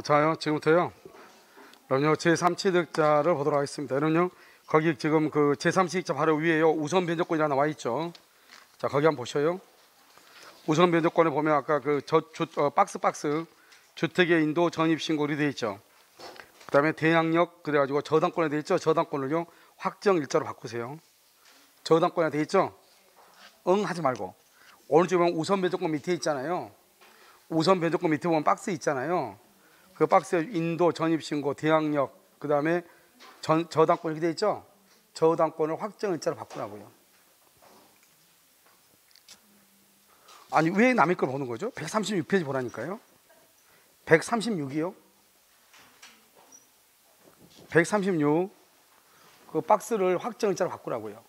자요. 지금부터요. 그럼요. 제3취득자를 보도록 하겠습니다. 여러분요. 거기 지금 그 제3취득자 바로 위에요. 우선 변조권이라 나와 있죠. 자, 거기 한번 보셔요. 우선 변조권에 보면 아까 그 박스 주택의 인도 전입 신고로 되어 있죠. 그다음에 대항력 그래가지고 저당권에 되어 있죠. 저당권을요 확정 일자로 바꾸세요. 저당권에 되어 있죠. 응 하지 말고 오른쪽에 보면 우선 변조권 밑에 있잖아요. 우선 변조권 밑에 보면 박스 있잖아요. 그 박스에 인도 전입 신고 대항력 그다음에 저당권 이렇게 되어 있죠. 저당권을 확정 일자로 바꾸라고요. 아니 왜 남의 걸 보는 거죠? 136페이지 보라니까요. 136이요. 136 그 박스를 확정 일자로 바꾸라고요.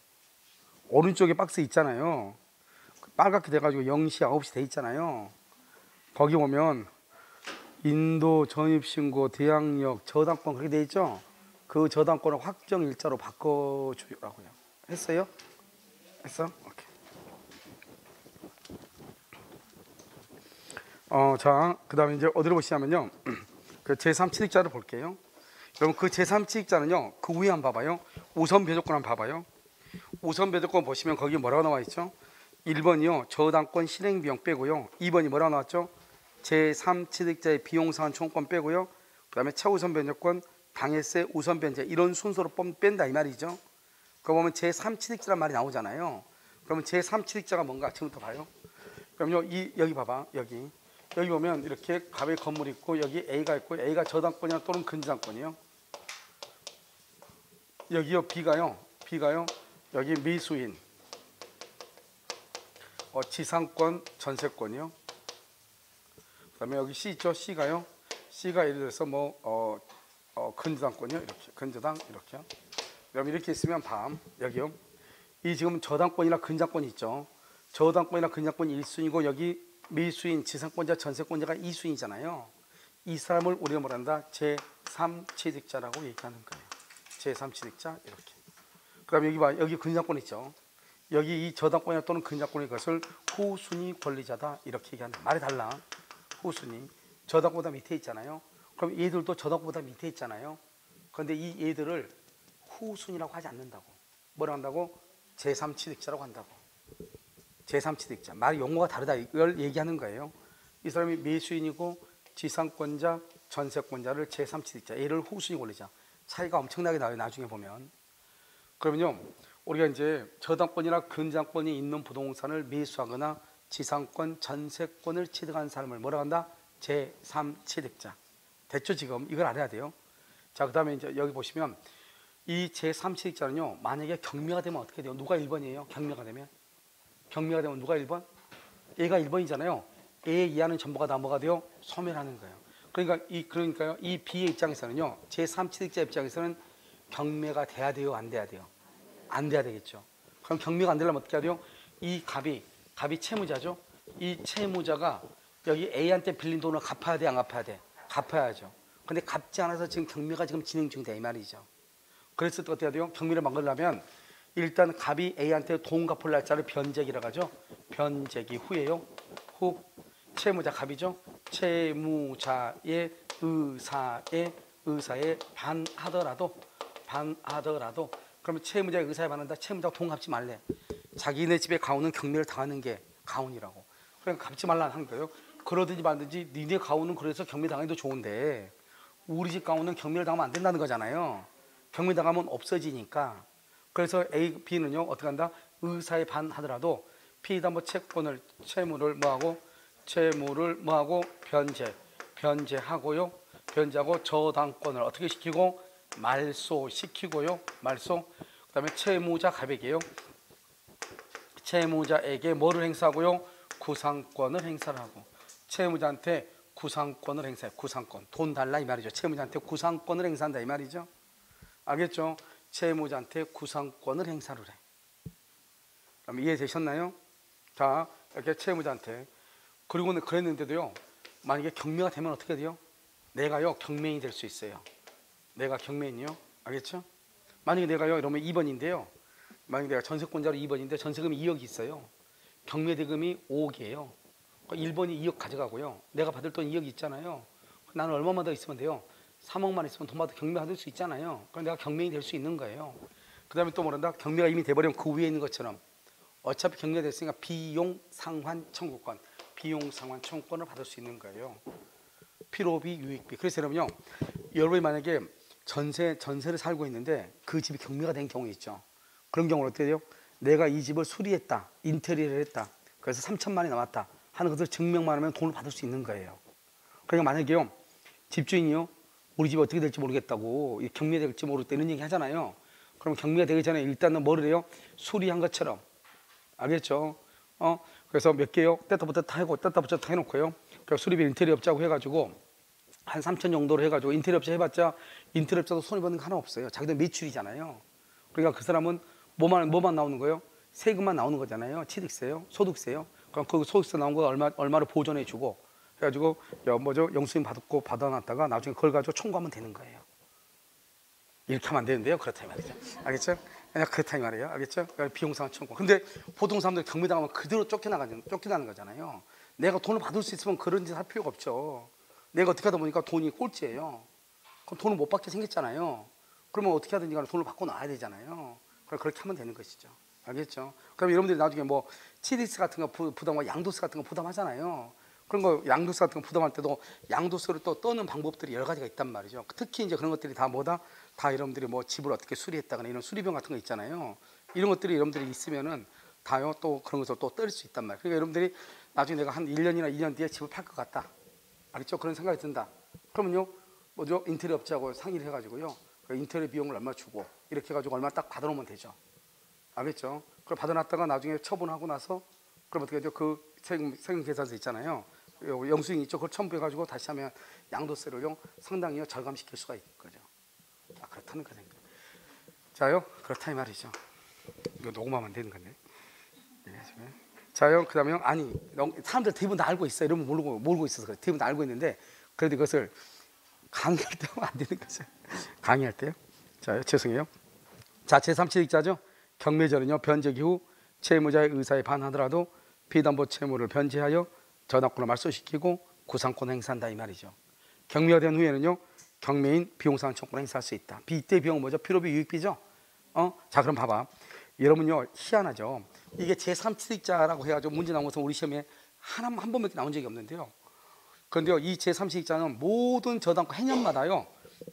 오른쪽에 박스 있잖아요. 빨갛게 돼가지고 0시 9시 돼 있잖아요. 거기 보면 인도 전입신고 대항력 저당권 그렇게 돼 있죠. 그 저당권을 확정 일자로 바꿔주라고요. 했어요? 했어? 오케이. 자, 그 다음에 이제 어디로 보시냐면요. 그 제3취득자를 볼게요. 여러분 그 제3취득자는요. 그 위에 한번 봐봐요. 우선 배조권 한번 봐봐요. 우선 배조권 보시면 거기 뭐라고 나와 있죠? 1번이요. 저당권 실행비용 빼고요. 2번이 뭐라고 나왔죠? 제3취득자의 비용상환 총권 빼고요. 그 다음에 차우선 변조권, 당해세, 우선 변제 이런 순서로 뺀다 이 말이죠. 그거 보면 제3취득자란 말이 나오잖아요. 그러면 제3취득자가 뭔가 지금부터 봐요. 그럼요. 여기 봐봐. 여기 보면 이렇게 갑의 건물이 있고 여기 A가 있고 A가 저당권이나 또는 근저당권이요. 여기요. B가요. 여기 미수인 지상권 전세권이요. 그 다음에 여기 C 있죠. C가요. C가 예를 들어서 뭐 근저당권이요. 이렇게 근저당 이렇게요. 그럼 이렇게 있으면 밤 여기요. 이 지금 저당권이나 근저당권이 있죠. 저당권이나 근저당권이 1순위고 여기 미수인 지상권자 전세권자가 2순위잖아요. 이 사람을 우리가 뭐란다? 제3취득자라고 얘기하는 거예요. 제3취득자 이렇게. 그다음 여기 봐. 여기 근저당권 있죠. 여기 이 저당권이나 또는 근저당권의 것을 후순위 권리자다 이렇게 얘기하는 말이 달라. 후순위 저당권보다 밑에 있잖아요. 그럼 얘들도 저당권보다 밑에 있잖아요. 그런데 이 얘들을 후순위라고 하지 않는다고. 뭐라고 한다고? 제3취득자라고 한다고. 제3취득자 말이 용어가 다르다 이걸 얘기하는 거예요. 이 사람이 매수인이고 지상권자 전세권자를 제3취득자 얘를 후순위 권리자 차이가 엄청나게 나요. 나중에 보면. 그러면요 우리가 이제 저당권이나 근저당권이 있는 부동산을 매수하거나 지상권 전세권을 취득한 사람을 뭐라고 한다? 제3취득자. 됐죠? 지금 이걸 알아야 돼요. 자, 그 다음에 이제 여기 보시면 이 제3취득자는요 만약에 경매가 되면 어떻게 돼요? 누가 1번이에요? 경매가 되면 누가 1번? A가 1번이잖아요. A 이하는 전부가 다 뭐가 돼요? 소멸하는 거예요. 그러니까요 이 B의 입장에서는요 제3취득자 입장에서는 경매가 돼야 돼요? 안 돼야 돼요? 안 돼야 되겠죠. 그럼 경매가 안 되려면 어떻게 해야 돼요? 이 갑이 채무자죠. 이 채무자가 여기 A한테 빌린 돈을 갚아야 돼? 안 갚아야 돼? 갚아야죠. 근데 갚지 않아서 지금 경매가 지금 진행 중이다 이 말이죠. 그래서 어떻게 해야 돼요? 경매를 막으려면 일단 갑이 A한테 돈 갚을 날짜를 변제기라고 하죠. 변제기 후에요. 후 채무자 갑이죠. 채무자의 의사에 반하더라도 그러면 채무자의 의사에 반한다. 채무자가 돈 갚지 말래. 자기네 집에 가오는 경매를 당하는 게 가온이라고. 그러니까 갚지 말라 하는 거예요. 그러든지 말든지 니네 가오는 그래서 경매 당해도 좋은데 우리 집 가오는 경매를 당하면 안 된다는 거잖아요. 경매 당하면 없어지니까. 그래서 A, B는요 어떻게 한다? 의사에 반하더라도 B다 뭐 채무를 뭐하고 변제하고요. 변제하고 저당권을 어떻게 시키고 말소시키고요. 그다음에 채무자 갑에게요. 채무자에게 뭐를 행사하고요? 구상권을 행사를 하고 채무자한테 구상권을 행사해. 구상권 돈 달라 이 말이죠. 채무자한테 구상권을 행사한다 이 말이죠. 알겠죠? 채무자한테 구상권을 행사를 해. 그럼 이해되셨나요? 자, 이렇게 채무자한테. 그리고 그랬는데도요, 만약에 경매가 되면 어떻게 돼요? 내가요, 경매인이 될 수 있어요. 내가 경매인이요. 알겠죠? 만약에 내가요, 이러면 2번인데요. 만약에 내가 전세권자로 2번인데 전세금이 2억이 있어요. 경매 대금이 5억이에요. 1번이 2억 가져가고요. 내가 받을 돈 2억 있잖아요. 나는 얼마만 더 있으면 돼요? 3억만 있으면 돈 받아 경매 받을 수 있잖아요. 그럼 내가 경매인이 될 수 있는 거예요. 그 다음에 또 뭐란다? 경매가 이미 돼버리면 그 위에 있는 것처럼 어차피 경매가 됐으니까 비용 상환 청구권, 비용 상환 청구권을 받을 수 있는 거예요. 필요비, 유익비. 그래서 여러분요, 여러분이 만약에 전세를 살고 있는데 그 집이 경매가 된 경우 있죠. 그런 경우는 어떻게 돼요? 내가 이 집을 수리했다, 인테리어를 했다, 그래서 3천만 원이 남았다 하는 것을 증명만 하면 돈을 받을 수 있는 거예요. 그러니까 만약에요, 집주인이요, 우리 집이 어떻게 될지 모르겠다고, 경매될지 모르겠다 이런 얘기 하잖아요. 그럼 경매가 되기 전에 일단은 뭐를 해요? 수리한 것처럼. 알겠죠? 그래서 몇 개요? 떼다부터 다 해고 떼다부터 다 해놓고요. 그러니까 수리비 인테리어 업자고 해가지고 한 3천 정도로 해가지고 인테리어 업자 해봤자 인테리어 업자도 손해 보는 거 하나 없어요. 자기들 매출이잖아요. 그러니까 그 사람은 뭐만 나오는 거예요? 세금만 나오는 거잖아요. 취득세요, 소득세요. 그럼 그 소득세 나온 거 얼마를 보전해주고 해가지고 영수증 받아놨다가 나중에 그걸 가지고 청구하면 되는 거예요. 이렇게 하면 안 되는데요. 그렇다 이 말이죠. 알겠죠? 그냥 그렇다 이 말이에요. 알겠죠? 그러니까 비용상환 청구. 근데 보통 사람들 경매당하면 그대로 쫓겨나는 거잖아요. 내가 돈을 받을 수 있으면 그런 짓 할 필요가 없죠. 내가 어떻게 하다 보니까 돈이 꼴찌예요. 그럼 돈을 못 받게 생겼잖아요. 그러면 어떻게 하든지 간에 돈을 받고 나와야 되잖아요. 그럼 그렇게 하면 되는 것이죠. 알겠죠? 그럼 여러분들이 나중에 뭐 치디스 같은 거 부담하고 양도세 같은 거 부담하잖아요. 그런 거 양도세 같은 거 부담할 때도 양도세를 또 떠는 방법들이 여러 가지가 있단 말이죠. 특히 이제 그런 것들이 다 뭐다? 다 여러분들이 뭐 집을 어떻게 수리했다거나 이런 수리비용 같은 거 있잖아요. 이런 것들이 여러분들이 있으면은 다요 또 그런 것을 또 뗄 수 있단 말이에요. 그러니까 여러분들이 나중에 내가 한 1년이나 2년 뒤에 집을 팔 것 같다. 알겠죠? 그런 생각이 든다. 그러면요, 뭐죠? 인테리어 업자하고 상의를 해가지고요, 그 인테리어 비용을 얼마 주고 이렇게 해가지고 얼마 딱 받아놓으면 되죠. 알겠죠? 그걸 받아놨다가 나중에 처분하고 나서 그럼 어떻게 되죠? 그 세금 계산서 있잖아요. 영수증 있죠? 그걸 첨부해가지고 다시 하면 양도세를요 상당히 절감시킬 수가 있는 거죠. 그렇다는 거죠. 자요, 그렇다 이 말이죠. 이거 녹음하면 안 되는 건데. 자요, 그 다음에 아니, 사람들 대부분 다 알고 있어요. 이러면 모르고 있어서 그래. 대부분 다 알고 있는데 그래도 이것을 강의할 때 하면 안 되는 거죠. 강의할 때요. 자, 죄송해요. 자, 제3취득자죠. 경매전은요, 변제 이후 채무자의 의사에 반하더라도 피담보 채무를 변제하여 저당권을 말소시키고 구상권을 행사한다 이 말이죠. 경매가 된 후에는요, 경매인 비용상환 청구를 행사할 수 있다. 이때 비용은 뭐죠? 필요비, 유익비죠. 자, 그럼 봐봐. 여러분요, 희한하죠. 이게 제3취득자라고 해가지고 문제 나온 것은 우리 시험에 한 번밖에 나온 적이 없는데요. 그런데요, 이 제3취득자는 모든 저당권 해년마다요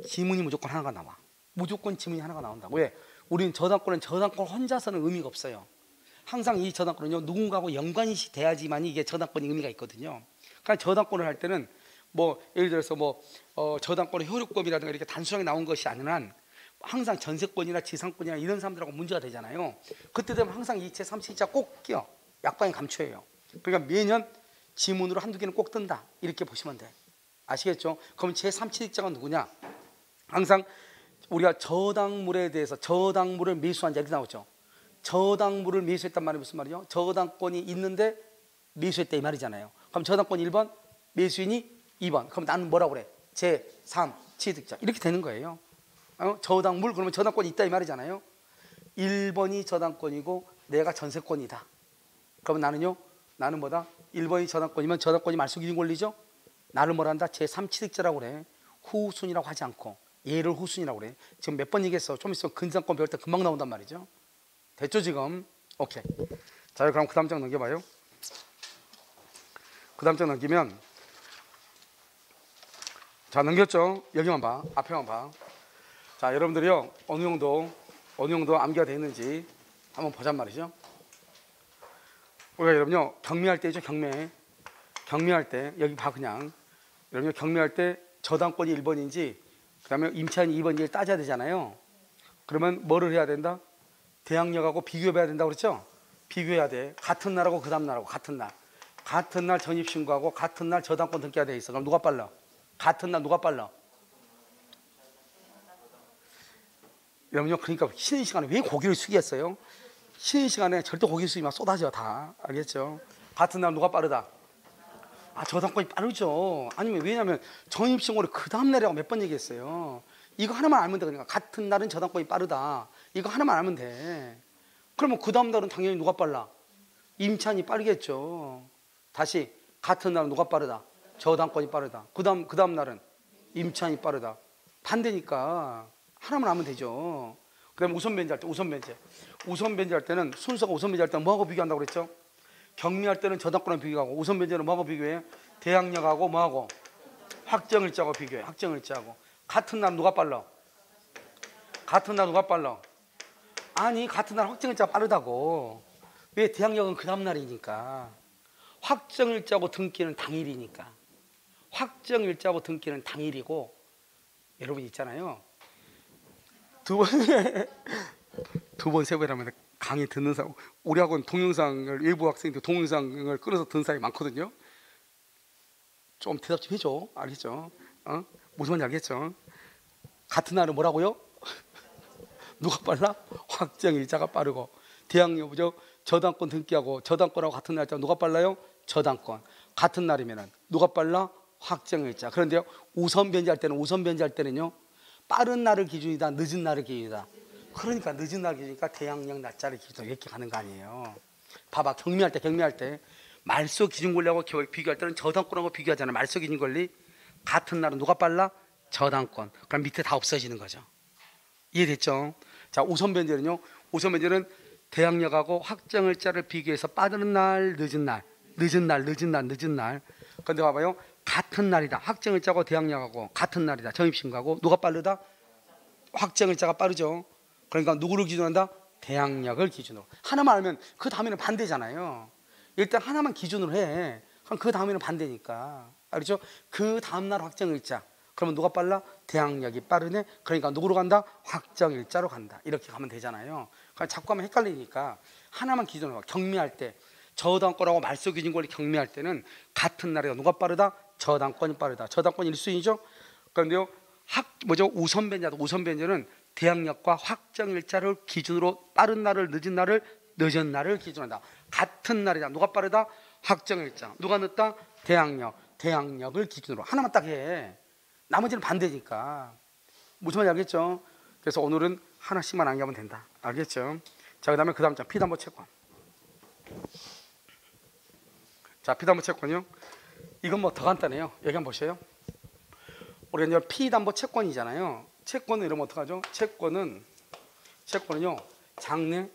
지문이 무조건 하나가 나와. 무조건 지문이 하나가 나온다. 왜? 우리는 저당권 혼자서는 의미가 없어요. 항상 이 저당권은요 누군가하고 연관이 돼야지만 이게 저당권이 의미가 있거든요. 그러니까 저당권을 할 때는 뭐 예를 들어서 저당권의 효력법이라든가 이렇게 단순하게 나온 것이 아닌 한 항상 전세권이나 지상권이나 이런 사람들하고 문제가 되잖아요. 그때 되면 항상 이 제3취득자 꼭 끼어 약관에 감춰요. 그러니까 매년 지문으로 한두 개는 꼭 뜬다 이렇게 보시면 돼. 아시겠죠? 그럼 제3취득자가 누구냐? 항상 우리가 저당물에 대해서 저당물을 매수한 자 이렇게 나오죠. 저당물을 매수했단 말이 무슨 말이죠? 저당권이 있는데 매수했다 이 말이잖아요. 그럼 저당권이 1번, 매수인이 2번. 그럼 나는 뭐라고 그래? 제3취득자 이렇게 되는 거예요. 저당물 그러면 저당권이 있다 이 말이잖아요. 1번이 저당권이고 내가 전세권이다. 그러면 나는요, 나는 뭐다? 1번이 저당권이면 저당권이 말소기준 권리죠. 나를 뭐란다? 제3취득자라고 그래. 후순이라고 하지 않고 얘를 후순이라고 그래. 지금 몇 번 얘기했어. 좀 있으면 근상권 배울 때 금방 나온단 말이죠. 됐죠 지금? 오케이. 자, 그럼 그 다음 장 넘겨봐요. 그 다음 장 넘기면, 자, 넘겼죠? 여기만 봐. 앞에만 봐. 자, 여러분들이요 어느 정도 암기가 되어 있는지 한번 보잔 말이죠. 우리가 여러분요 경매할 때죠. 경매할 때 여기 봐. 그냥 여러분요 경매할 때 저당권이 1번인지 그 다음에 임차인이 2번인지를 따져야 되잖아요. 그러면 뭐를 해야 된다? 대항력하고 비교해봐야 된다고 그랬죠? 비교해야 돼. 같은 날하고 그 다음 날하고 같은 날 전입신고하고 같은 날 저당권 등기가 돼 있어. 그럼 누가 빨라? 같은 날 누가 빨라? 여러분요, 그러니까 쉬는 시간에 왜 고개를 숙이겠어요? 쉬는 시간에 절대 고개를 숙이면 쏟아져 다. 알겠죠? 같은 날 누가 빠르다? 저당권이 빠르죠. 아니면 왜냐하면 전입신고를 그 다음 날이라고 몇 번 얘기했어요. 이거 하나만 알면 돼. 그러니까 같은 날은 저당권이 빠르다. 이거 하나만 알면 돼. 그러면 그 다음 날은 당연히 누가 빨라? 임차인이 빠르겠죠. 다시 같은 날은 누가 빠르다? 저당권이 빠르다. 그 다음 날은 임차인이 빠르다. 반대니까 하나만 하면 되죠. 그 다음에 우선 변제할 때 우선 변제할 때는 순서가 우선 변제할 때는 뭐하고 비교한다고 그랬죠? 경미할 때는 저당권하고 비교하고 우선 변제는 뭐하고 비교해요? 대항력하고 뭐하고 확정일자하고 비교해. 확정일자하고 같은 날 누가 빨라? 같은 날 누가 빨라? 아니 같은 날 확정일자가 빠르다고. 왜? 대항력은 그 다음 날이니까. 확정일자하고 등기는 당일이니까. 확정일자하고 등기는 당일이고. 여러분 있잖아요. 두 번 세 번이라면 강의 듣는 사람, 우리 학원 동영상을 일부 학생들 동영상을 끌어서 듣는 사람이 많거든요. 좀 대답 좀 해줘. 알겠죠? 무슨 말인지 알겠죠? 같은 날은 뭐라고요? 누가 빨라? 확정일자가 빠르고. 대항력이죠. 저당권 등기하고 저당권하고 같은 날짜 누가 빨라요? 저당권. 같은 날이면은 누가 빨라? 확정일자. 그런데요, 우선 변제할 때는요, 빠른 날을 기준이다, 늦은 날을 기준이다. 그러니까 늦은 날 기준이니까 대항력 날짜를 기준으로 이렇게 가는 거 아니에요. 봐봐, 경미할 때 말소 기준 권리하고 비교할 때는 저당권하고 비교하잖아요. 말소 기준 권리. 같은 날은 누가 빨라? 저당권. 그럼 밑에 다 없어지는 거죠. 이해됐죠? 자, 우선 변제는요, 우선 변제는 대항력하고 확정일자를 비교해서 빠른 날, 늦은 날. 그런데 봐봐요. 같은 날이다. 확정일자하고 대항력하고 같은 날이다. 정입신고하고 누가 빠르다? 확정일자가 빠르죠. 그러니까 누구를 기준한다? 대항력을 기준으로. 하나만 알면 그 다음에는 반대잖아요. 일단 하나만 기준으로 해. 그럼 그 다음에는 반대니까. 알죠? 그 다음날 확정일자. 그러면 누가 빨라? 대항력이 빠르네. 그러니까 누구로 간다? 확정일자로 간다. 이렇게 가면 되잖아요. 그러니까 자꾸 하면 헷갈리니까 하나만 기준으로. 경미할 때 저당권하고 말소 기준 권리 경미할 때는 같은 날이다. 누가 빠르다? 저당권이 빠르다. 저당권이 1순위죠. 그런데요, 우선 변제다. 우선 변제는 대항력과 확정일자를 기준으로 빠른 날을 늦은 날을 기준한다. 같은 날이다. 누가 빠르다? 확정일자. 누가 늦다? 대항력을 기준으로. 하나만 딱 해. 나머지는 반대니까. 무슨 말인지 알겠죠? 그래서 오늘은 하나씩만 암기하면 된다. 알겠죠? 자, 그 다음에 그 다음 장 피담보 채권. 자, 피담보 채권이요. 이건 뭐 더 간단해요. 여기 한번 보세요. 우리가 이제 피담보 채권이잖아요. 채권은 이러면 어떡하죠? 채권은요, 장래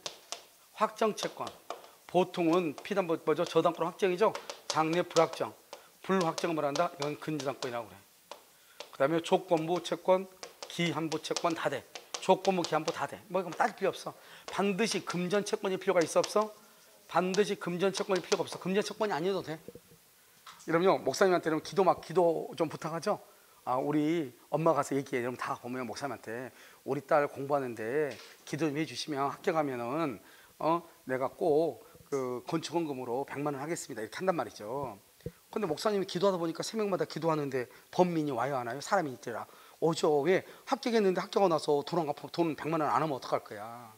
확정 채권. 보통은 피담보 뭐죠? 저당권 확정이죠. 장래 불확정. 불확정은 뭐란다? 이건 근저당권이라고 그래. 그다음에 조건부 채권, 기한부 채권 다 돼. 조건부, 기한부 다 돼. 뭐 이거 따질 필요 없어. 반드시 금전 채권일 필요가 있어 없어? 반드시 금전 채권일 필요가 없어. 금전 채권이 아니어도 돼. 이러면요, 목사님한테는 기도 좀 부탁하죠. 우리 엄마 가서 얘기해. 여러분 다 보면 목사님한테 우리 딸 공부하는데 기도 좀 해주시면 합격하면은 내가 꼭 그 건축원금으로 100만 원 하겠습니다. 이렇게 한단 말이죠. 근데 목사님이 기도하다 보니까 새벽마다 기도하는데 범민이 와요 안 와요? 사람이 있더라. 오죠. 왜? 합격했는데 합격하고 나서 돈 100만 원 안 하면 어떡할 거야?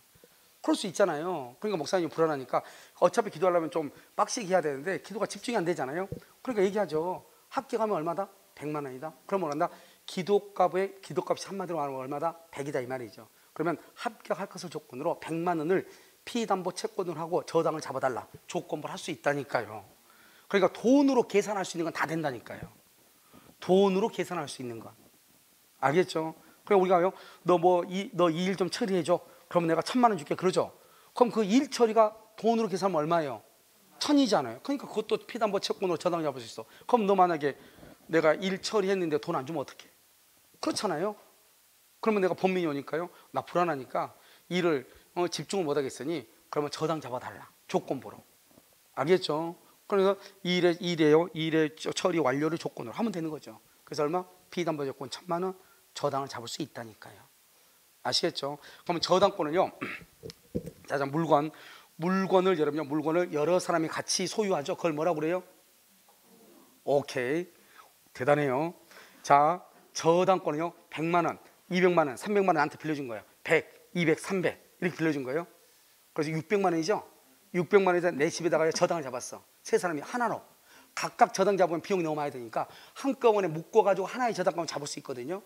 그럴 수 있잖아요. 그러니까 목사님이 불안하니까 어차피 기도하려면 좀 빡시게 해야 되는데 기도가 집중이 안 되잖아요. 그러니까 얘기하죠. 합격하면 얼마다? 100만 원이다. 그러면 얼마다? 기도값이 한마디로 말하면 얼마다? 100이다 이 말이죠. 그러면 합격할 것을 조건으로 100만 원을 피담보 채권을 하고 저당을 잡아달라. 조건부를 할 수 있다니까요. 그러니까 돈으로 계산할 수 있는 건 다 된다니까요. 돈으로 계산할 수 있는 건. 알겠죠? 그래 우리가요. 너 이 일 좀 처리해줘. 그럼 내가 1,000만 원 줄게. 그러죠? 그럼 그 일 처리가 돈으로 계산하면 얼마예요? 1,000이잖아요. 그러니까 그것도 피담보 채권으로 저당 잡을 수 있어. 그럼 너 만약에 내가 일 처리했는데 돈 안 주면 어떡해? 그렇잖아요. 그러면 내가 범민이 오니까요. 나 불안하니까 일을 집중을 못 하겠으니 그러면 저당 잡아달라. 조건부로. 알겠죠? 그래서 일의 처리 완료를 조건으로 하면 되는 거죠. 그래서 얼마? 피담보 조건 1,000만 원 저당을 잡을 수 있다니까요. 아시겠죠? 그러면 저당권은요. 자, 물건을 여러 사람이 같이 소유하죠. 그걸 뭐라고 그래요? 오케이. 대단해요. 자, 저당권은요. 100만 원, 200만 원, 300만 원 나한테 빌려준 거예요. 100, 200, 300 이렇게 빌려준 거예요. 그래서 600만 원이죠. 600만 원에다 내 집에다가 저당을 잡았어. 세 사람이 하나로. 각각 저당 잡으면 비용이 너무 많이 드니까 한꺼번에 묶어가지고 하나의 저당권을 잡을 수 있거든요.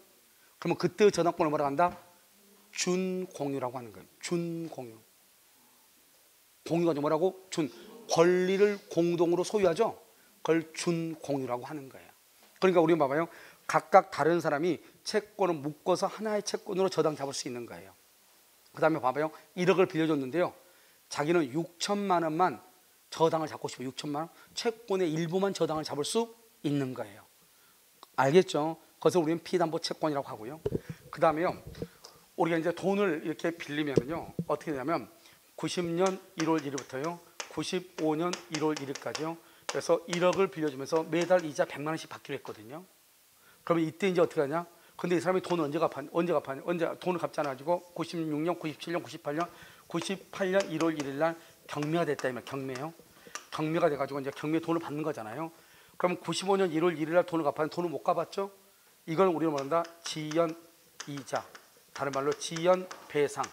그러면 그때 저당권을 뭐라고 한다? 준공유라고 하는 거예요. 준공유. 공유가 뭐라고? 권리를 공동으로 소유하죠. 그걸 준공유라고 하는 거예요. 그러니까 우리 봐봐요. 각각 다른 사람이 채권을 묶어서 하나의 채권으로 저당 잡을 수 있는 거예요. 그 다음에 봐봐요. 1억을 빌려줬는데요. 자기는 6천만 원만 저당을 잡고 싶어요. 6천만 원. 채권의 일부만 저당을 잡을 수 있는 거예요. 알겠죠? 그래서 우리는 피담보 채권이라고 하고요. 그 다음에요. 우리가 이제 돈을 이렇게 빌리면요. 어떻게 되냐면 90년 1월 1일부터요. 95년 1월 1일까지요. 그래서 1억을 빌려주면서 매달 이자 100만 원씩 받기로 했거든요. 그러면 이때 이제 어떻게 하냐? 근데 이 사람이 돈을 언제 돈을 갚지 않아가지고 96년, 97년, 98년, 98년 1월 1일 날 경매가 됐다. 이면 경매요. 경매가 돼가지고 이제 경매 돈을 받는 거잖아요. 그러면 95년 1월 1일 날 돈을 갚았는데 돈을 못 갚았죠? 이걸 우리는 뭐란다? 지연 이자. 다른 말로 지연 배상.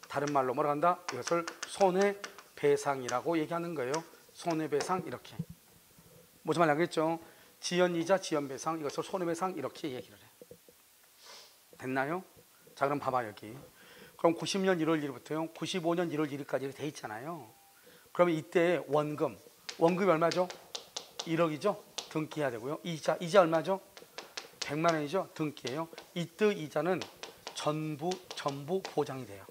다른 말로 뭐라 한다? 이것을 손해배상이라고 얘기하는 거예요. 손해배상 이렇게. 무슨 말 알겠죠? 지연이자 지연배상 이것을 손해배상 이렇게 얘기를 해. 됐나요? 자 그럼 봐봐 여기. 그럼 90년 1월 1일부터요. 95년 1월 1일까지 돼 있잖아요. 그러면 이때 원금이 얼마죠? 1억이죠? 등기해야 되고요. 이자 얼마죠? 100만 원이죠? 등기해요. 이때 이자는 전부 보장이 돼요.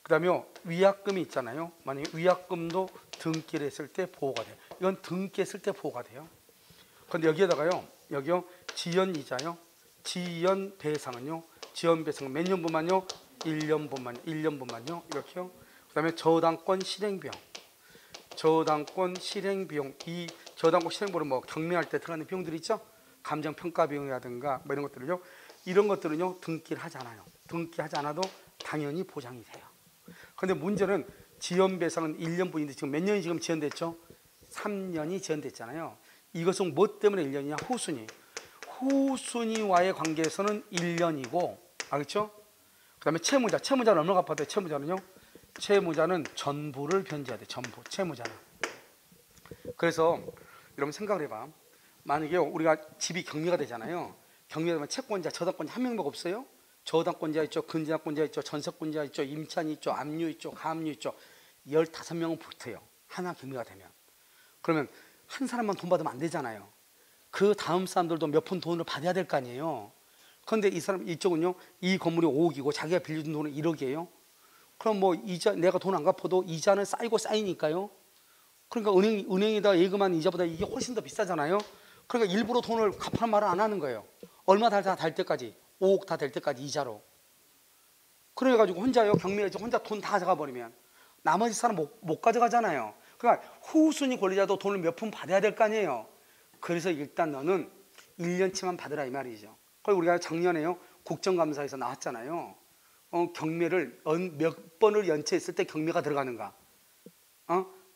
그 다음에 위약금이 있잖아요. 만약에 위약금도 등기를 했을 때 보호가 돼요. 이건 등기했을 때 보호가 돼요. 그런데 여기에다가요. 여기요. 지연이자요. 지연배상은요. 지연배상은 몇 년분만요? 1년분만요. 이렇게요. 그 다음에 저당권 실행비용. 저당권 실행비용. 이 저당권 실행비용은 뭐 경매할 때 들어가는 비용들이 있죠? 감정평가비용이라든가 뭐 이런 것들은요. 이런 것들은요. 등기를 하지 않아요. 등기하지 않아도 당연히 보장이 돼요. 그런데 문제는 지연배상은 1년분인데 지금 몇 년이 지금 지연됐죠? 3년이 지연됐잖아요. 이것은 뭐 때문에 1년이냐? 후순위와의 관계에서는 1년이고, 알겠죠? 그 다음에 채무자는 얼마 갚아야 돼요? 채무자는 전부를 변제해야 돼. 전부. 채무자는. 그래서 여러분 생각을 해봐. 만약에 우리가 집이 경매가 되잖아요. 경매되면 채권자, 저당권자 한 명밖에 없어요. 저당권자 있죠, 근저당권자 있죠, 전세권자 있죠, 임차인이 있죠, 압류 있죠, 가압류 있죠. 15명은 붙어요. 하나 경매가 되면. 그러면 한 사람만 돈 받으면 안 되잖아요. 그 다음 사람들도 몇 푼 돈을 받아야 될 거 아니에요. 그런데 이 사람 이쪽은요, 이 건물이 5억이고 자기가 빌려준 돈은 1억이에요. 그럼 뭐 이자 내가 돈 안 갚아도 이자는 쌓이고 쌓이니까요. 그러니까 은행에다 예금한 이자보다 이게 훨씬 더 비싸잖아요. 그러니까 일부러 돈을 갚으란 말을 안 하는 거예요. 얼마 다 달 때까지 5억 다 될 때까지 이자로. 그래가지고 혼자요 경매에서 혼자 돈 다 가져가 버리면 나머지 사람 못 가져가잖아요. 그러니까 후순위 권리자도 돈을 몇 푼 받아야 될 거 아니에요. 그래서 일단 너는 1년치만 받으라 이 말이죠. 그리고 우리가 작년에요 국정감사에서 나왔잖아요. 경매를 몇 번을 연체했을 때 경매가 들어가는가.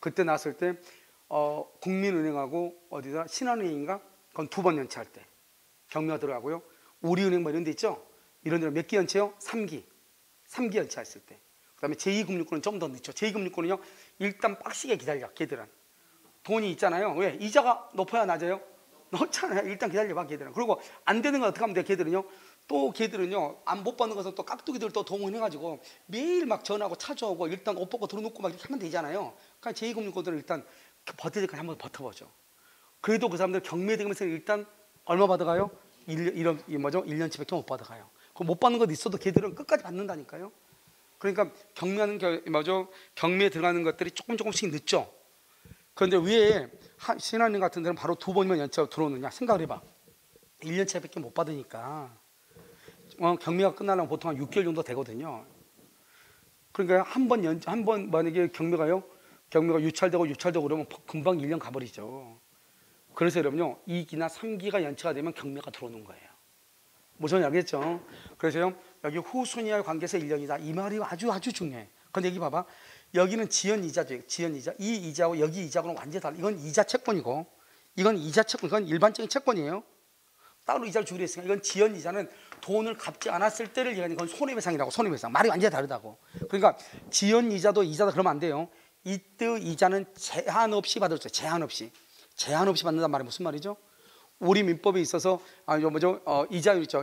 그때 나왔을 때 국민은행하고 어디다 신한은행인가? 그건 2번 연체할 때 경매가 들어가고요. 우리은행 뭐 이런 데 있죠? 이런 데는 몇 기 연체요? 3기 연체했을 때. 그 다음에 제2금융권은 좀 더 늦죠. 제2금융권은요 일단 빡시게 기다려. 걔들은 돈이 있잖아요. 왜? 이자가 높아야 낮아요? 높잖아요. 일단 기다려봐 걔들은. 그리고 안 되는 거 어떻게 하면 돼? 걔들은요 또 걔들은요 안 못 받는 것은 또 깍두기들 또 동원해가지고 매일 막 전화하고 찾아오고 일단 옷 벗고 들어놓고 막 이렇게 하면 되잖아요. 그러니까 제2금융권들은 일단 버텨야 될 거 한번 버텨보죠. 그래도 그 사람들 경매되면서 일단 얼마 받아가요? 1년치밖에 못 받아가요. 그 못 받는 것 있어도 걔들은 끝까지 받는다니까요. 그러니까 경매에 들어가는 것들이 조금씩 늦죠. 그런데 왜 신한은행 같은 데는 바로 2번이면 연체가 들어오느냐 생각을 해봐. 1년치밖에 못 받으니까 경매가 끝나려면 보통 한 6개월 정도 되거든요. 그러니까 한 번 만약에 경매가 유찰되고 그러면 금방 1년 가버리죠. 그래서 여러분요 2기나 3기가 연체가 되면 경매가 들어오는 거예요. 무슨 알겠죠? 그래서요 여기 후순위와의 관계에서 1년이다 이 말이 아주 중요해. 근데 여기 봐봐. 여기는 지연이자죠. 지연이자. 이 이자하고 여기 이자하고는 완전히 달라. 이건 이자 채권이고 이건 이자 채권. 이건 일반적인 채권이에요. 따로 이자를 주기로 했으니까 이건 지연이자는 돈을 갚지 않았을 때를 얘기하는 건 손해배상이라고. 손해배상. 말이 완전히 다르다고. 그러니까 지연이자도 이자다 그러면 안 돼요. 이때 이자는 제한 없이 받을 수 있어요. 제한 없이 받는단 말이 무슨 말이죠? 우리 민법에 있어서 이자율 있죠.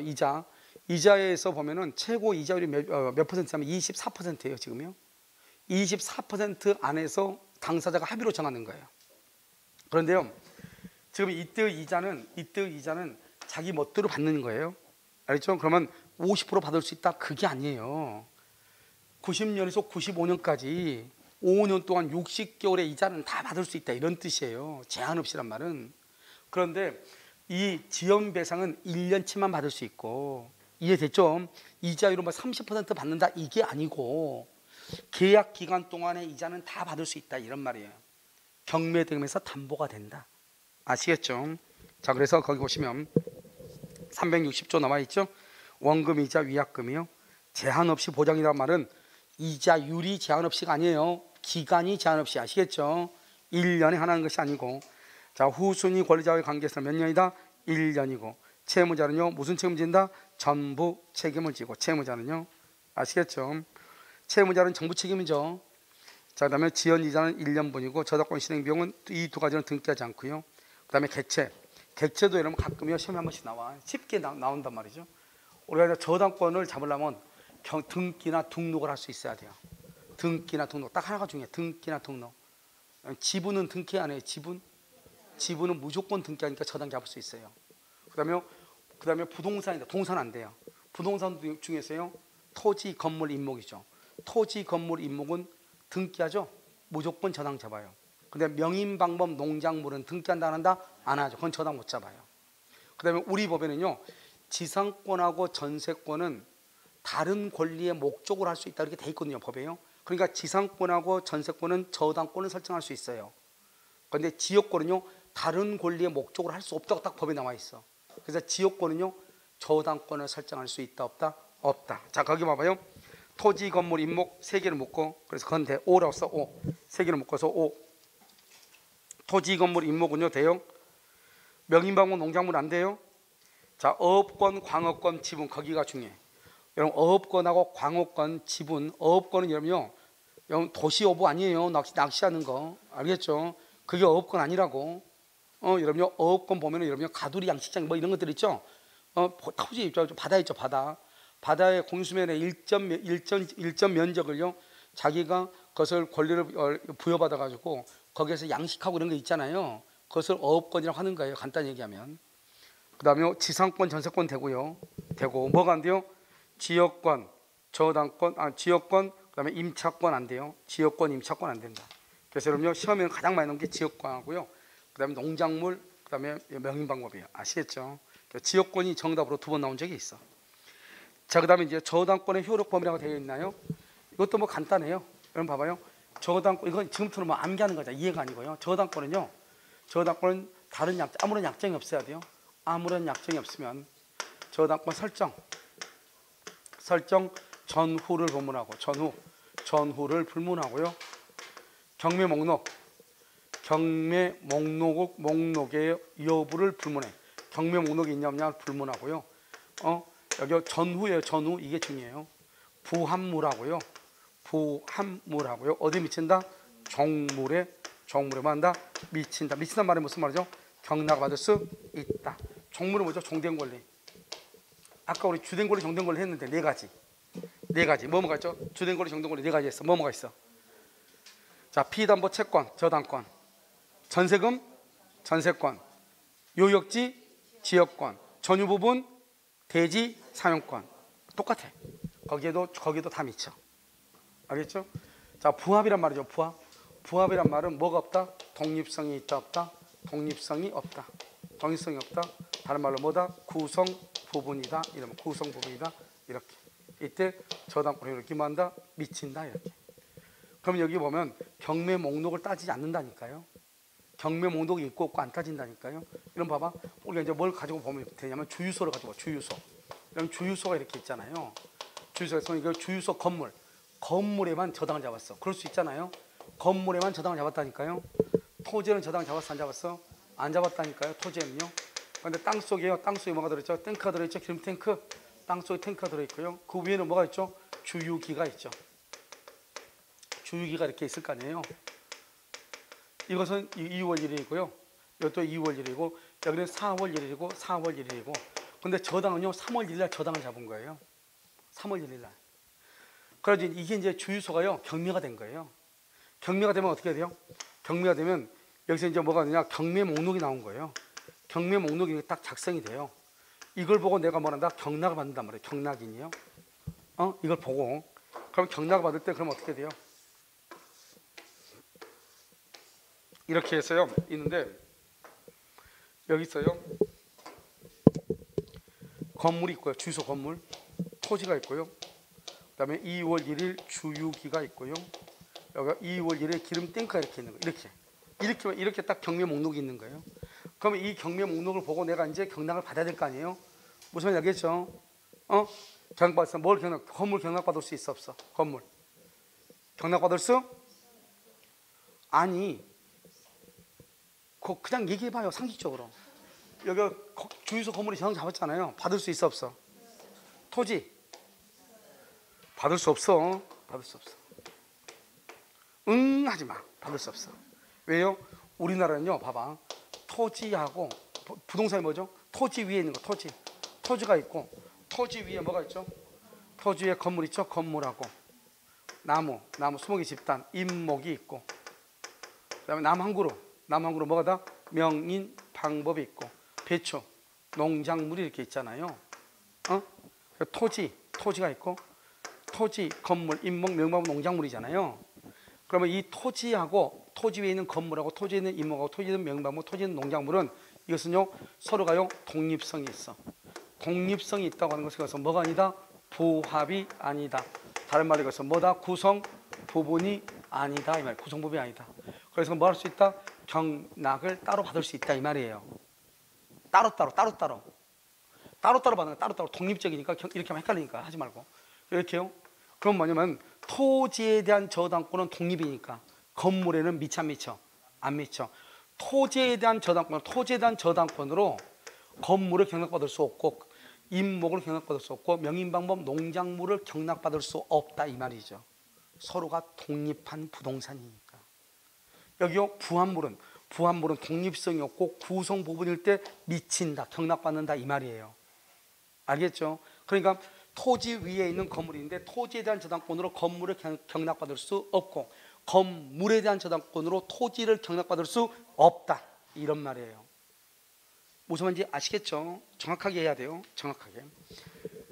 이자에서 보면은 최고 이자율이 몇 퍼센트냐면 24%예요. 지금요. 24% 안에서 당사자가 합의로 정하는 거예요. 그런데요 지금 이때의 이자는 자기 멋대로 받는 거예요. 알겠죠? 그러면 50% 받을 수 있다, 그게 아니에요. 90년에서 95년까지 5년 동안 60개월의 이자는 다 받을 수 있다, 이런 뜻이에요. 제한 없이란 말은. 그런데 이 지연배상은 1년치만 받을 수 있고, 이해됐죠? 이자율은 뭐 30% 받는다, 이게 아니고 계약 기간 동안의 이자는 다 받을 수 있다, 이런 말이에요. 경매대금에서 담보가 된다. 아시겠죠? 자, 그래서 거기 보시면 360조 나와 있죠? 원금 이자 위약금이요. 제한 없이 보장이란 말은 이자율이 제한 없이가 아니에요. 기간이 제한 없이. 아시겠죠? 1년에 하나는 것이 아니고. 자, 후순위 권리자와의 관계에서 몇 년이다? 1년이고. 채무자는요, 무슨 책임을 진다? 전부 책임을 지고. 채무자는요, 아시겠죠? 채무자는 전부 책임이죠. 자, 그 다음에 지연이자는 1년분이고, 저작권 실행 비용은 이 두 가지는 등기하지 않고요. 그 다음에 객체도 여러분 가끔요 시험에 한 번씩 나와. 쉽게 나온단 말이죠. 우리가 저당권을 잡으려면 등기나 등록을 할 수 있어야 돼요. 등기나 등록, 딱 하나가 중요해. 등기나 등록. 지분은 등기 안 해요. 지분은 무조건 등기하니까 저당 잡을 수 있어요. 그 다음에 부동산인데, 동산 안 돼요. 부동산 중에서요, 토지, 건물, 임목이죠. 토지, 건물, 임목은 등기하죠. 무조건 저당 잡아요. 근데 명인방법, 농작물은 등기한다 안 한다? 안 하죠. 그건 저당 못 잡아요. 그 다음에 우리 법에는요, 지상권하고 전세권은 다른 권리의 목적으로 할 수 있다, 이렇게 돼 있거든요, 법에요. 그러니까 지상권하고 전세권은 저당권을 설정할 수 있어요. 그런데 지역권은요, 다른 권리의 목적으로 할 수 없다고 딱 법에 나와 있어. 그래서 지역권은요, 저당권을 설정할 수 있다, 없다? 없다. 자, 거기 봐봐요. 토지, 건물, 임목 세 개를 묶고, 그래서 그건 돼. 5라고 써. 5. 세 개를 묶어서 5. 토지, 건물, 임목은요 돼요. 명인방법, 농작물 안 돼요. 자, 어업권, 광업권, 지분, 거기가 중요해. 여러분, 어업권하고 광업권, 지분, 어업권은 여러분요, 도시어부 아니에요. 낚시하는 거 알겠죠? 그게 어업권 아니라고. 여러분요, 어업권 보면은 여러분요, 가두리, 양식장 뭐 이런 것들 있죠. 토지 있죠, 바다 있죠, 바다의 공수면의 일정 면적을요, 자기가 그것을 권리를 부여받아 가지고 거기에서 양식하고 이런 거 있잖아요. 그것을 어업권이라고 하는 거예요, 간단히 얘기하면. 그 다음에 지상권, 전세권 되고요. 되고 뭐가 안 돼요? 지역권, 저당권, 지역권, 그 다음에 임차권 안 돼요. 지역권, 임차권 안 된다. 그래서 여러분요, 시험에는 가장 많이 나오는 게 지역권하고요. 그 다음에 농작물, 그 다음에 명인방법이에요. 아시겠죠? 지역권이 정답으로 2번 나온 적이 있어. 자, 그 다음에 이제 저당권의 효력 범위라고 되어 있나요? 이것도 뭐 간단해요. 여러분 봐봐요. 저당권, 이건 지금부터는 뭐 암기하는 거죠. 이해가 아니고요. 저당권은 다른 아무런 약정이 없어야 돼요. 아무런 약정이 없으면 저당권 설정 전후를 불문하고, 전후를 불문하고요. 경매 목록의 여부를 불문해. 경매 목록이 있냐 없냐 불문하고요. 여기 전후예요. 전후, 이게 중요해요. 부합물하고요. 어디 미친다? 종물에 한다? 미친다. 미친단 말이 무슨 말이죠? 경락 받을 수 있다. 종물은 뭐죠? 종된 권리. 아까 우리 주된 권리, 정된 권리 했는데 네 가지. 뭐가 있죠? 주된 권리, 정된 권리 네 가지 했어. 뭐가 있어? 자, 피담보 채권, 저당권, 전세금, 전세권, 요역지, 지역권, 전유 부분, 대지, 사용권. 똑같아. 거기도 다 미쳐. 알겠죠? 자, 부합이란 말이죠. 부합이란 말은 뭐가 없다? 독립성이 있다, 없다? 독립성이 없다. 다른 말로 뭐다? 구성 부분이다. 이러면 구성 부분이다. 이렇게. 이때 저당권이 이렇게 한다? 미친다. 이렇게. 그럼 여기 보면 경매 목록을 따지지 않는다니까요. 경매 목록이 있고 없고 안 따진다니까요. 이런 봐봐. 우리가 이제 뭘 가지고 보면 되냐면 주유소를 가지고 봐. 그럼 주유소가 이렇게 있잖아요. 주유소에서 이거 주유소 건물에만 저당을 잡았어. 그럴 수 있잖아요. 건물에만 저당을 잡았다니까요. 토지는 저당을 잡았어, 안 잡았어? 안 잡았다니까요. 토지에는요. 그런데 땅속에 뭐가 들어있죠? 탱크가 들어있죠. 기름 탱크. 땅속에 탱크가 들어있고요. 그 위에는 뭐가 있죠? 주유기가 있죠. 주유기가 이렇게 있을 거 아니에요. 이것은 2월 1일이고요. 이것도 2월 1일이고, 여기는 4월 1일이고 4월 1일이고. 근데 저당은요, 3월 1일 날 저당을 잡은 거예요. 3월 1일 날. 그래서 이게 이제 주유소가요, 경매가 된 거예요. 경매가 되면 어떻게 돼요? 경매가 되면 여기서 이제 뭐가 되냐, 경매 목록이 나온 거예요. 경매 목록이 딱 작성이 돼요. 이걸 보고 내가 뭐란다, 경락을 받는단 말이에요. 경락인이요. 이걸 보고 그럼 경락을 받을 때 그럼 어떻게 돼요? 이렇게 해서요 있는데, 여기 있어요. 건물이 있고요. 주소 건물, 토지가 있고요. 그 다음에 2월 1일 주유기가 있고요. 여기 2월 1일 기름 탱크가 이렇게 있는 거예요. 이렇게 딱 경매 목록이 있는 거예요. 그러면 이 경매 목록을 보고 내가 이제 경락을 받아야 될 거 아니에요. 무슨 말인지 알겠죠? 경락받았어. 뭘 건물 경락받을 수 있어 없어? 건물 경락받을 수? 아니, 그냥 얘기해봐요. 상식적으로. 여기 주유소 건물이 정상 잡았잖아요. 받을 수 있어 없어? 토지 받을 수 없어. 받을 수 없어. 응 하지 마. 받을 수 없어. 왜요? 우리나라는요, 봐봐. 토지하고 부동산이 뭐죠? 토지 위에 있는 거. 토지가 있고, 토지 위에 뭐가 있죠? 토지 위에 건물 있죠? 건물하고 나무 수목이 집단, 임목이 있고, 그다음에 남항구로 뭐가 다? 명인, 방법이 있고, 배추, 농작물이 이렇게 있잖아요. 토지가 있고, 토지, 건물, 임목, 명목, 농작물이잖아요. 그러면 이 토지하고 토지 위에 있는 건물하고 토지에 있는 임목하고 토지에 있는 명목, 토지에 있는 농작물은 이것은요 서로가요 독립성이 있어. 독립성이 있다고 하는 것은 그래서 뭐가 아니다? 부합이 아니다. 다른 말로 해서 뭐다? 구성 부분이 아니다 이 말. 구성 부분이 아니다. 그래서 뭐 할 수 있다? 경락을 따로 받을 수 있다 이 말이에요. 따로 받는 거. 따로 독립적이니까 이렇게 하면 헷갈리니까 하지 말고 이렇게요. 그럼 뭐냐면 토지에 대한 저당권은 독립이니까 건물에는 미쳐 안 미쳐? 안 미쳐. 토지에 대한 저당권으로 건물을 경락받을 수 없고, 임목을 경락받을 수 없고, 명인방법 농작물을 경락받을 수 없다 이 말이죠. 서로가 독립한 부동산이니까. 여기요 부합물은 독립성이 없고 구성 부분일 때 미친다, 경락받는다 이 말이에요. 알겠죠? 그러니까 토지 위에 있는 건물인데 토지에 대한 저당권으로 건물을 경락받을 수 없고, 건물에 대한 저당권으로 토지를 경락받을 수 없다 이런 말이에요. 무슨 말인지 아시겠죠? 정확하게 해야 돼요. 정확하게.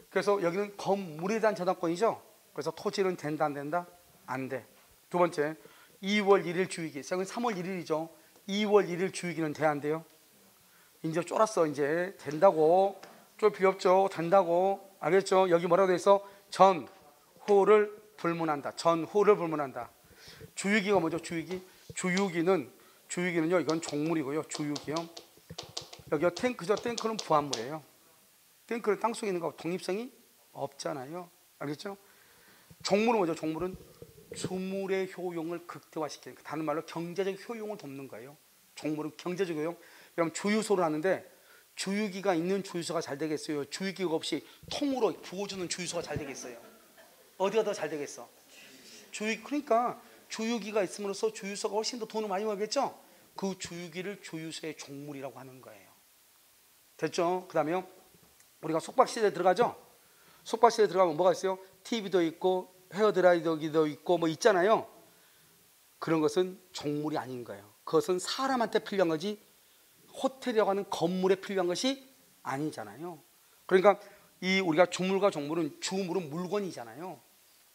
그래서 여기는 건물에 대한 저당권이죠. 그래서 토지는 된다 안 된다? 안 돼. 두 번째, 2월 1일 주유기. 여기 3월 1일이죠. 2월 1일 주유기는 돼 안 돼요? 이제 쫄았어. 이제 된다고. 쫄 필요 없죠. 된다고. 알겠죠? 여기 뭐라고 돼 있어? 전후를 불문한다. 전후를 불문한다. 주유기가 뭐죠? 주유기는요 이건 종물이고요. 주유기요. 여기요 탱크죠. 탱크는 부합물이에요. 탱크는 땅속에 있는 거하고 독립성이 없잖아요. 알겠죠? 종물은 뭐죠? 종물은 주물의 효용을 극대화시키는, 다른 말로 경제적 효용을 돕는 거예요. 종물은 경제적 효용. 그럼 주유소를 하는데 주유기가 있는 주유소가 잘 되겠어요? 주유기가 없이 통으로 부어주는 주유소가 잘 되겠어요? 어디가 더 잘 되겠어? 그러니까 주유기가 있음으로써 주유소가 훨씬 더 돈을 많이 벌겠죠? 그 주유기를 주유소의 종물이라고 하는 거예요. 됐죠? 그 다음에요 우리가 속박시대에 들어가죠? 속박시대에 들어가면 뭐가 있어요? TV도 있고 헤어드라이기도 있고 뭐 있잖아요. 그런 것은 종물이 아닌 거예요. 그것은 사람한테 필요한 거지 호텔이라고 하는 건물에 필요한 것이 아니잖아요. 그러니까 이 우리가 주물과 종물은, 주물은 물건이잖아요.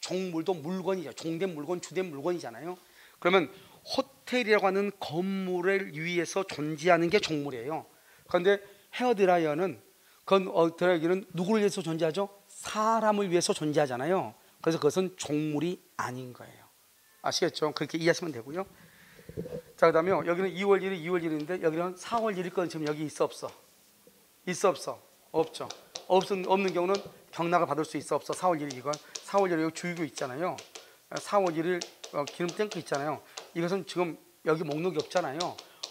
종물도 물건이죠. 종된 물건, 주된 물건이잖아요. 그러면 호텔이라고 하는 건물을 위해서 존재하는 게 종물이에요. 그런데 헤어드라이어는 드라이기는 누구를 위해서 존재하죠? 사람을 위해서 존재하잖아요. 그래서 그것은 종물이 아닌 거예요. 아시겠죠? 그렇게 이해하시면 되고요. 자, 그 다음에 여기는 2월 1일인데 여기는 4월 1일 건 지금 여기 있어 없어? 있어 없어? 없죠. 없는 경우는 경락을 받을 수 있어 없어? 4월 1일 이건 4월 1일 여기 주유구 있잖아요. 4월 1일 기름 탱크 있잖아요. 이것은 지금 여기 목록이 없잖아요.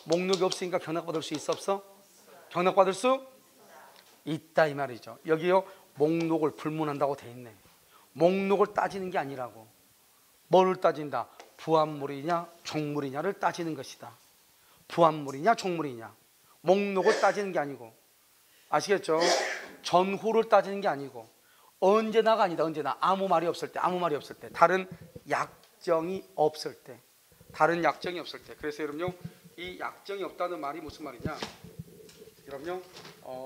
목록이 없으니까 경락받을 수 있어 없어? 경락받을 수 있다 이 말이죠. 여기요 목록을 불문한다고 돼 있네. 목록을 따지는 게 아니라고. 뭐를 따진다? 부합물이냐 종물이냐를 따지는 것이다. 부합물이냐 종물이냐. 목록을 따지는 게 아니고. 아시겠죠? 전후를 따지는 게 아니고. 언제나가 아니다. 언제나. 아무 말이 없을 때. 다른 약정이 없을 때. 그래서 여러분요 이 약정이 없다는 말이 무슨 말이냐? 그럼요.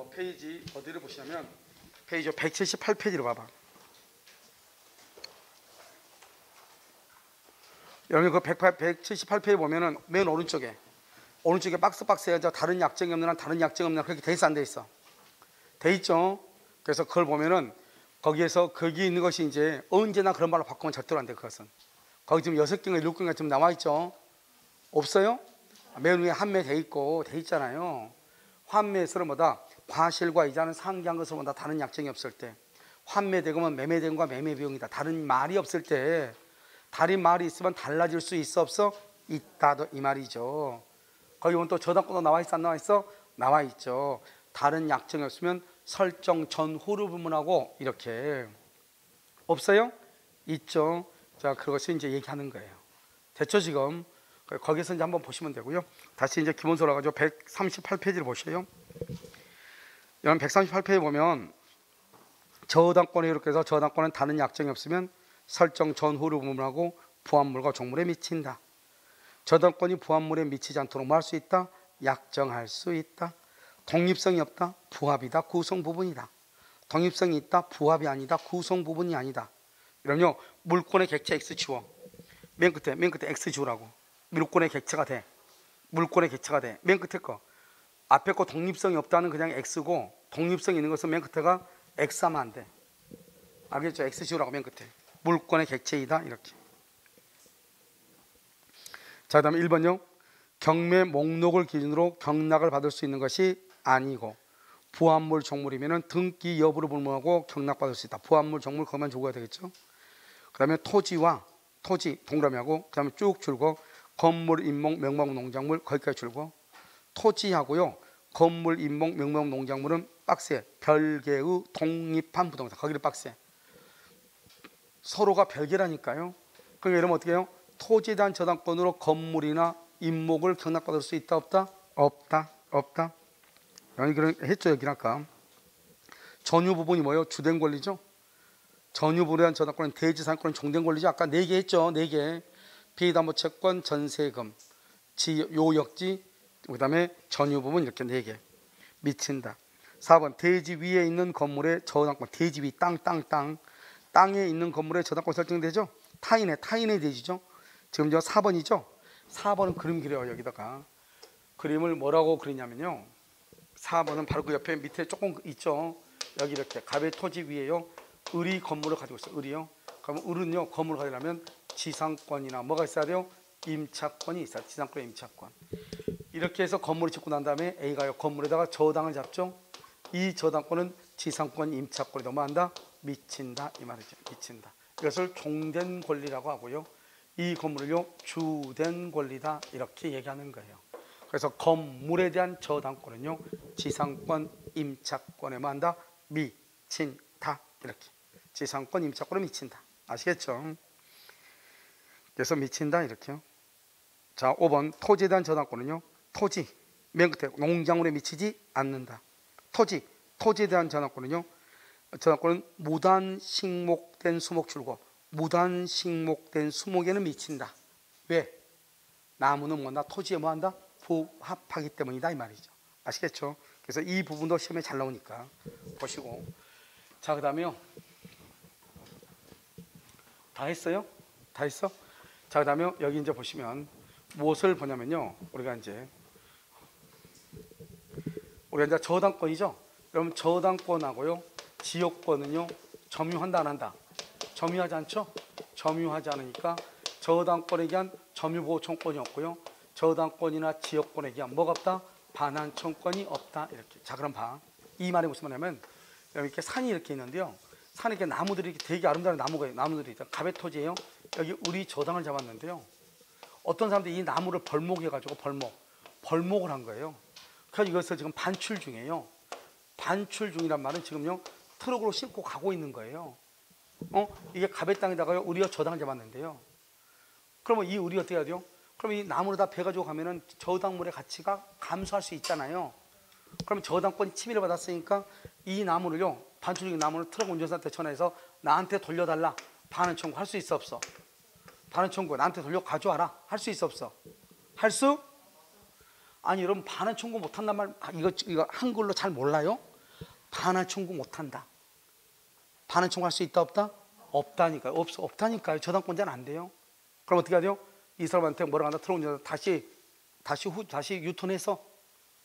페이지 어디를 보시냐면 페이지 178페이지로 봐봐. 여러분 그 178페이지 보면은 맨 오른쪽에 박스에 다른 약정이 없는 한 다른 약정이 없는 한 그렇게 돼 있어 안 돼 있어? 돼 있죠. 그래서 그걸 보면은 거기 있는 것이 이제 언제나 그런 말로 바꾸면 절대로 안 돼. 그것은 거기 지금 6개인가 7개인가 지금 나와 있죠. 없어요? 맨 위에 한매 돼 있고 돼 있잖아요. 환매에서는 뭐다? 과실과 이자는 상기한 것으로 보다 다른 약정이 없을 때, 환매대금은 매매대금과 매매비용이다. 다른 말이 없을 때, 다른 말이 있으면 달라질 수 있어 없어? 있다 이 말이죠. 거기 보면 또 저당권도 나와 있어 안 나와 있어? 나와 있죠. 다른 약정이 없으면 설정 전후를 부문하고 이렇게 없어요? 있죠. 자, 그것을 이제 얘기하는 거예요. 됐죠 지금? 거기서 이제 한번 보시면 되고요. 다시 이제 기본서로 가지고 138페이지를 보세요. 여러분 138페이지 보면 저당권에 이렇게 해서 저당권은 다른 약정이 없으면 설정 전후를 부문하고 부합물과 종물에 미친다. 저당권이 부합물에 미치지 않도록 뭐 할 수 있다? 약정할 수 있다. 독립성이 없다. 부합이다. 구성 부분이다. 독립성이 있다. 부합이 아니다. 구성 부분이 아니다. 그럼요. 물권의 객체 X 지워. 맨 끝에 X 지우라고. 물권의 객체가 돼. 물권의 객체가 돼. 맨 끝에 거. 앞에 거 독립성이 없다는 그냥 X고 독립성이 있는 것은 맨 끝에가 X 하면 안 돼. 알겠죠? X 지우라고 맨 끝에. 물권의 객체이다. 이렇게. 자, 그 다음에 1번요. 경매 목록을 기준으로 경락을 받을 수 있는 것이 아니고 부합물 종물이면 등기 여부를 불문하고 경락받을 수 있다. 부합물 종물 그것만 적어야 되겠죠. 그 다음에 토지 동그라미하고 그 다음에 쭉 줄고 건물, 인목, 명목, 농작물 거기까지 줄고 토지하고요. 건물, 인목, 명목, 농작물은 박스에 별개의 독립한 부동산 거기를 박스에 서로가 별개라니까요. 그러니까 이러면 어떻게 해요? 토지에 대한 저당권으로 건물이나 인목을 경락받을 수 있다 없다? 없다. 여기 그런 했죠 여기 아까. 전유 부분이 뭐예요? 주된 권리죠. 전유 부분에 대한 저당권은 대지상권은 종된 권리죠. 아까 4개 했죠. 4개. 비담보 채권, 전세금, 요역지, 그 다음에 전유 부분 이렇게 4개 미친다. 4번 대지 위에 있는 건물의 저당권. 대지 위 땅에 있는 건물의 저당권 설정되죠. 타인의 대지죠. 지금 저 4번이죠. 4번은 그림 그려요. 여기다가 그림을 뭐라고 그리냐면요. 4번은 바로 그 옆에 밑에 조금 있죠. 여기 이렇게 갑의 토지 위에요. 을이 건물을 가지고 있어요. 을이요. 그러면 을은요 건물을 가지려면 지상권이나 뭐가 있어야 돼요? 임차권이 있어요. 지상권, 임차권. 이렇게 해서 건물을 짓고 난 다음에 A가요 건물에다가 저당을 잡죠. 이 저당권은 지상권, 임차권이 넘어간다. 미친다 이 말이죠. 미친다. 이것을 종된 권리라고 하고요. 이 건물을요 주된 권리다 이렇게 얘기하는 거예요. 그래서 건물에 대한 저당권은요 지상권, 임차권에만 한다. 미친다 이렇게. 지상권, 임차권에 미친다. 아시겠죠? 그래서 미친다 이렇게요. 자 5번 토지에 대한 저당권은요 토지 맨 끝에 농작물에 미치지 않는다. 토지에 대한 저당권은요 저당권은 무단식목된 수목출고 무단식목된 수목에는 미친다. 왜? 나무는 뭐나 토지에 뭐한다? 부합하기 때문이다 이 말이죠. 아시겠죠? 그래서 이 부분도 시험에 잘 나오니까 보시고. 자 그 다음에요 다 했어요? 다 했어? 자 그 다음에 여기 이제 보시면 무엇을 보냐면요 우리가 이제 저당권이죠. 그러면 저당권하고요 지역권은요 점유한다 안 한다? 점유하지 않죠? 점유하지 않으니까 저당권에 대한 점유보호청권이 없고요. 저당권이나 지역권에 대한 뭐가 없다? 반환청권이 없다. 이렇게. 자 그럼 봐. 이 말이 무슨 말이냐면 이렇게 산이 이렇게 있는데요. 산에 이렇게 나무들이 이렇게 되게 아름다운 나무들이 있다. 갑의 토지예요. 여기 우리 저당을 잡았는데요. 어떤 사람들이 이 나무를 벌목해가지고 벌목을 한 거예요. 그래서 이것을 지금 반출 중이에요. 반출 중이란 말은 지금요 트럭으로 싣고 가고 있는 거예요. 이게 갑의 땅에다가요 우리가 저당을 잡았는데요. 그러면 이 우리 어떻게 해야 돼요? 그럼 이 나무를 다 베가지고 가면은 저당물의 가치가 감소할 수 있잖아요. 그럼 저당권이 침해를 받았으니까 이 나무를요 반출 중인 나무를 트럭 운전사한테 전화해서 나한테 돌려달라. 반환 청구 할 수 있어 없어? 반환 청구 나한테 돌려 가져와라. 할 수 있어 없어? 할 수? 아니 여러분 반환 청구 못한단 말 이거 한글로 잘 몰라요? 반환 청구 못한다. 반환 청구할 수 있다 없다? 없다니까요. 없다니까요. 저당권자는 안 돼요. 그럼 어떻게 해야 돼요? 이 사람한테 뭐라고 한다 들어온 자 다시 유턴해서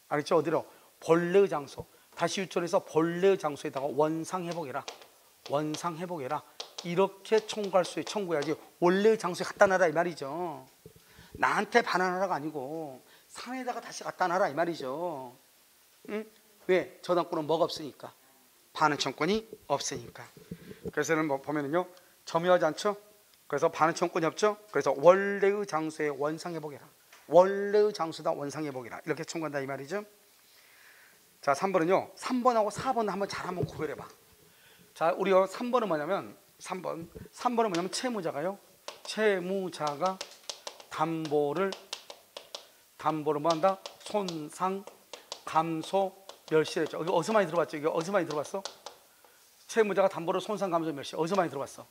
알겠죠? 어디로? 본래의 장소. 다시 유턴해서 본래의 장소에다가 원상회복해라. 원상회복해라. 이렇게 청구해야지. 원래의 장소에 갖다 놔라 이 말이죠. 나한테 반환하라가 아니고 산에다가 다시 갖다 놔라 이 말이죠. 응? 왜? 저당권은 뭐가 없으니까. 반환 청구권이 없으니까. 그래서는 뭐 보면은요 점유하지 않죠. 그래서 반환 청구권이 없죠. 그래서 원래의 장소에 원상회복해라. 원래의 장소다 원상회복이라 이렇게 청구한다 이 말이죠. 자 3번은요 3번하고 4번 한번 구별해봐. 자 우리가 3번은 뭐냐면 3번은 뭐냐면 채무자가 담보를 뭐 한다? 손상 감소 멸시했죠. 이거 어디서 많이 들어봤죠? 이거 어디서 많이 들어봤어? 채무자가 담보를 손상 감소 멸시 어디서 많이 들어봤어?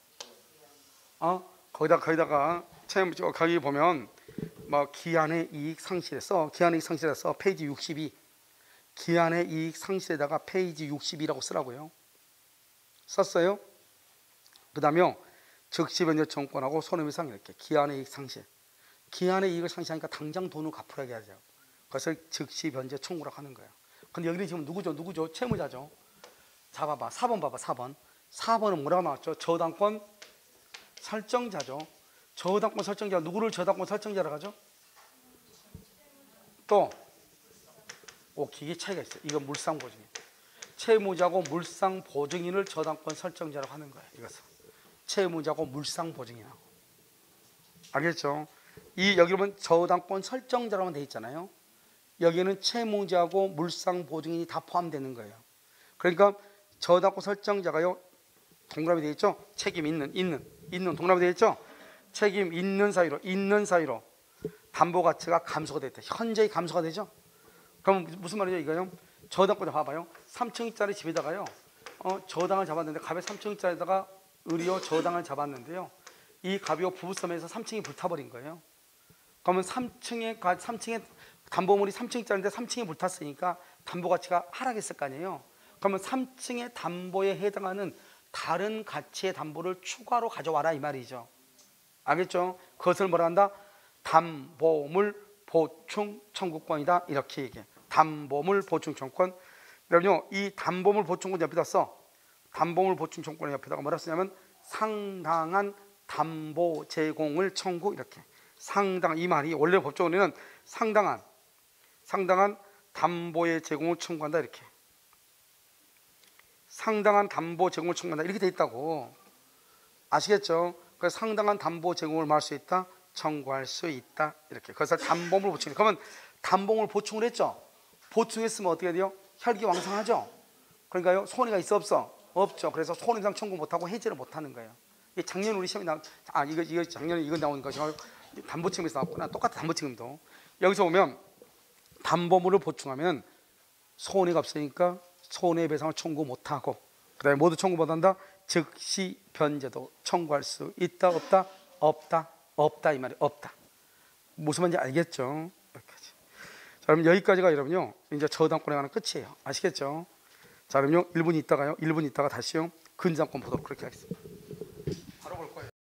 거기다가 채무자 거기 보면 뭐 기한의 이익 상실에서 페이지 62 기한의 이익 상실에다가 페이지 62라고 쓰라고요. 썼어요. 그 다음에 즉시 변제 청구권하고 손해배상 이렇게 기한의 이익 상실. 기한의 이익을 상실하니까 당장 돈을 갚으라고 하죠. 그것을 즉시 변제 청구라고 하는 거예요. 근데 여기는 지금 누구죠? 채무자죠. 자 봐봐 4번 봐봐 4번. 4번은 뭐라고 나왔죠? 저당권 설정자죠. 저당권 설정자 누구를 저당권 설정자라고 하죠? 또 기계 차이가 있어요. 이건 물상보증인. 채무자고 물상보증인을 저당권 설정자라고 하는 거예요. 이것은 채무자고 물상보증인하고 알겠죠? 여기 보면 저당권 설정자라고 돼 있잖아요. 여기는 채무자고 물상보증인이 다 포함되는 거예요. 그러니까 저당권 설정자가요 동그라미 되어 있죠. 책임 있는 동그라미 되어 있죠. 책임 있는 사이로 담보 가치가 감소가 됐다. 현저히 감소가 되죠. 그럼 무슨 말이죠 이거요? 저당권 봐봐요. 3층짜리 집에다가요 저당을 잡았는데 갑에 3층짜리에다가 의리요 저당을 잡았는데요. 이 갑이요 부부싸움에서 3층이 불타버린 거예요. 그러면 3층에 담보물이 3층짜리인데 3층이 불탔으니까 담보 가치가 하락했을 거 아니에요. 그러면 3층의 담보에 해당하는 다른 가치의 담보를 추가로 가져와라 이 말이죠. 알겠죠? 그것을 뭐라 한다? 담보물 보충 청구권이다 이렇게 얘기해. 담보물 보충 청구권. 그러면요 이 담보물 보충권 옆에다 써. 담보물 보충 청구권 옆에다가 뭐라 쓰냐면 상당한 담보 제공을 청구 이렇게. 이 말이 원래 법적으로는 상당한 담보의 제공을 청구한다 이렇게. 상당한 담보 제공을 청구한다 이렇게 돼 있다고. 아시겠죠? 그래서 상당한 담보 제공을 할 수 있다. 청구할 수 있다 이렇게. 그래서 담보물 보충. 그러면 담보물 보충을 했죠. 보충했으면 어떻게 돼요? 혈기왕성하죠. 그러니까요 손해가 있어 없어? 없죠. 그래서 손해배상 청구 못하고 해지를 못하는 거예요. 이게 작년 우리 시험에 이거 작년에 이거 나오는 거죠. 담보책임에서 나왔구나. 똑같아 담보책임도. 여기서 보면 담보물을 보충하면 손해가 없으니까 손해배상을 청구 못하고 그 다음에 모두 청구 못한다. 즉시 변제도 청구할 수 있다 없다? 없다 이 말이 없다. 무슨 말인지 알겠죠? 여기까지. 자 그럼 여기까지가 여러분요 이제 저당권에 관한 끝이에요. 아시겠죠? 자 그럼요 1분 있다가 다시요 근저당권 보도록 그렇게 하겠습니다.